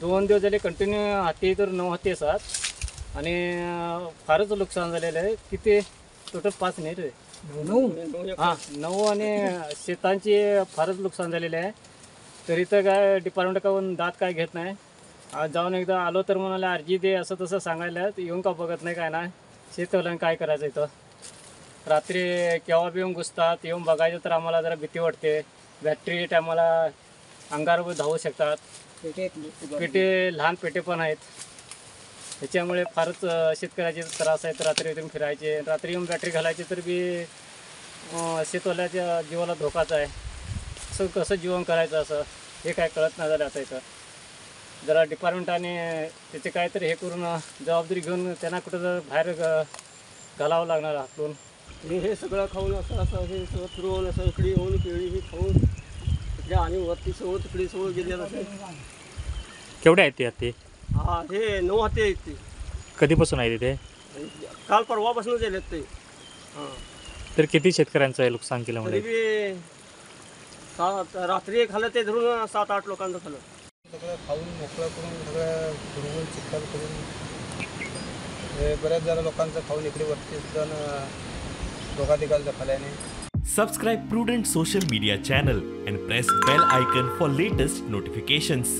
2 दिवस झाले कंटिन्यू हाती तर 9 हाती असतात आणि फारच नुकसान झालेलं आहे. किती टोटल 5 नाही रे 9 हां 9 आणि शेतांची फारच नुकसान झालेले आहे. तरी तर काय डिपार्टमेंटकडून दात काय घेत नाही. आज जाऊन एकदा आलो तर म्हणाले अर्जी दे असं तसं सांगायला येऊन का बघत नाही काय नाही. शेतकऱ्यांना काय करायचं इथं. रात्री केव्हा बी येऊन घुसतात. येऊन बघायचं तर आम्हाला जरा भीती वाटते. बॅटरी टायमाला अंगावर धावू शकतात. पेटे लहान पेटे पण आहेत. त्याच्यामुळे फारच शेतकऱ्याचे त्रास आहेत. रात्री इथून फिरायचे रात्री येऊन बॅटरी घालायची तर बी शेतवाल्याच्या जीवाला धोकाच आहे. असं कसं जीवन करायचं असं हे काय कळत नाही झालं आता इथं. जरा डिपार्टमेंटाने त्याचे काहीतरी हे करून जबाबदारी घेऊन त्यांना कुठं जर बाहेर घालावं लागणार हातून. हे सगळं खाऊन असं हे सगळं फिरवून असं इकडे येऊन केळी ही खाऊन तिकडे आणि वरती सगळं तिकडे सगळं गेले जाते. केवढे आहेत ते हत्ती? हा हे 9 हाती आहेत ते. कधीपासून आहे तिथे? काल परवापासून गेलेत ते. हां तर किती शेतकऱ्यांचं नुकसान केलं तरी म्हणजे? बी रात्री खाल्लं ते धरून 7-8 लोकांचं खाल्लं. सगळं खाऊन मोकळं करून सगळं फिरवून चिखल करून हे बऱ्याच जरा लोकांचं खाऊन इकडे वरती सुद्धा दोघातिघांचं खाल्याने. Subscribe Prudent social media channel and press bell icon for latest notifications.